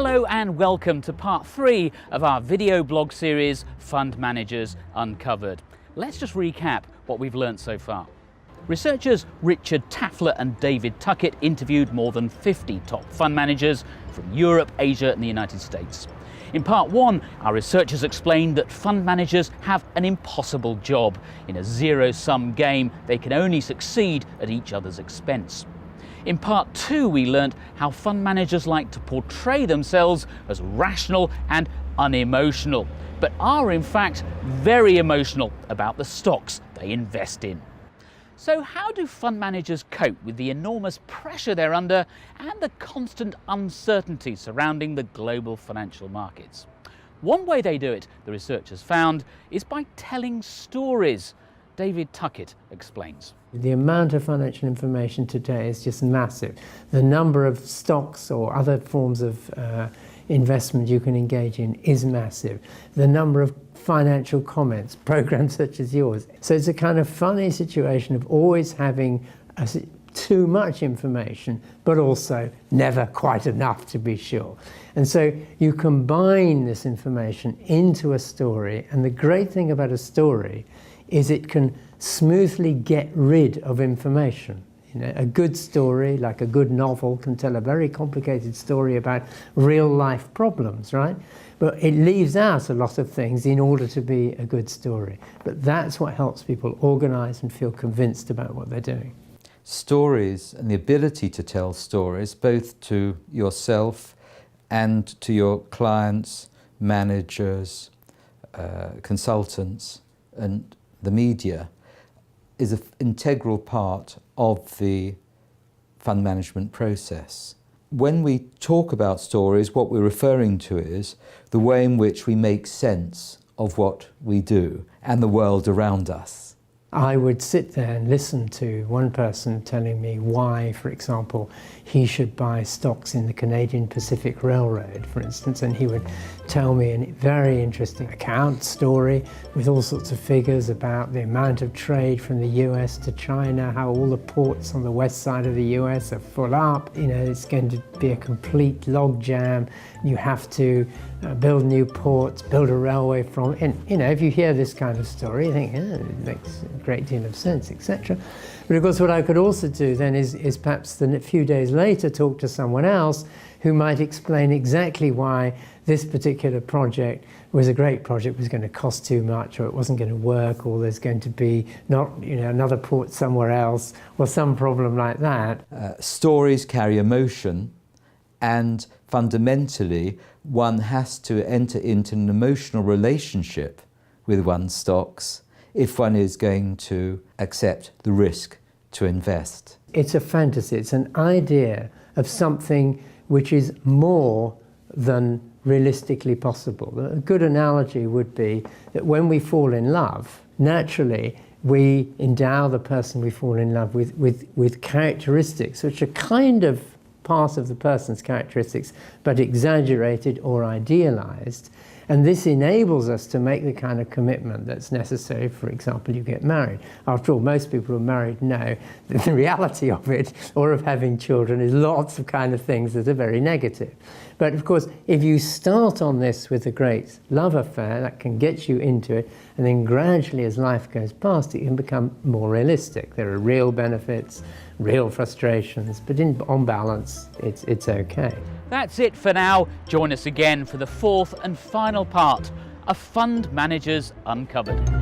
Hello and welcome to part 3 of our video blog series, Fund Managers Uncovered. Let's just recap what we've learned so far. Researchers Richard Taffler and David Tuckett interviewed more than 50 top fund managers from Europe, Asia and the United States. In part 1, our researchers explained that fund managers have an impossible job. In a zero-sum game, they can only succeed at each other's expense. In part 2, we learnt how fund managers like to portray themselves as rational and unemotional, but are in fact very emotional about the stocks they invest in. So how do fund managers cope with the enormous pressure they're under and the constant uncertainty surrounding the global financial markets? One way they do it, the researchers found, is by telling stories. David Tuckett explains. The amount of financial information today is just massive. The number of stocks or other forms of investment you can engage in is massive. The number of financial comments, programs such as yours. So it's a kind of funny situation of always having too much information, but also never quite enough to be sure. And so you combine this information into a story, and the great thing about a story is it can smoothly get rid of information. You know, a good story, like a good novel, can tell a very complicated story about real life problems, right? But it leaves out a lot of things in order to be a good story. But that's what helps people organize and feel convinced about what they're doing. Stories and the ability to tell stories, both to yourself and to your clients, managers, consultants, and the media, is an integral part of the fund management process. When we talk about stories, what we're referring to is the way in which we make sense of what we do and the world around us. I would sit there and listen to one person telling me why, for example, he should buy stocks in the Canadian Pacific Railroad, for instance, and he would tell me a very interesting account story with all sorts of figures about the amount of trade from the US to China, how all the ports on the west side of the US are full up. You know, it's going to be a complete logjam. You have to build new ports, build a railway from, and you know, if you hear this kind of story, you think, yeah, it makes a great deal of sense, etc. But of course, what I could also do then is perhaps a few days later talk to someone else who might explain exactly why this particular project was a great project, was going to cost too much, or it wasn't going to work, or there's going to be not, you know, another port somewhere else, or some problem like that. Stories carry emotion, and fundamentally, one has to enter into an emotional relationship with one's stocks if one is going to accept the risk to invest. It's a fantasy, it's an idea of something which is more than realistically possible. A good analogy would be that when we fall in love, naturally we endow the person we fall in love with characteristics which are kind of part of the person's characteristics, but exaggerated or idealized. And this enables us to make the kind of commitment that's necessary. For example, you get married. After all, most people who are married know that the reality of it, or of having children, is lots of kind of things that are very negative. But of course, if you start on this with a great love affair, that can get you into it, and then gradually as life goes past, it can become more realistic. There are real benefits, real frustrations, but on balance, it's okay. That's it for now. Join us again for the 4th and final part of Fund Managers Uncovered.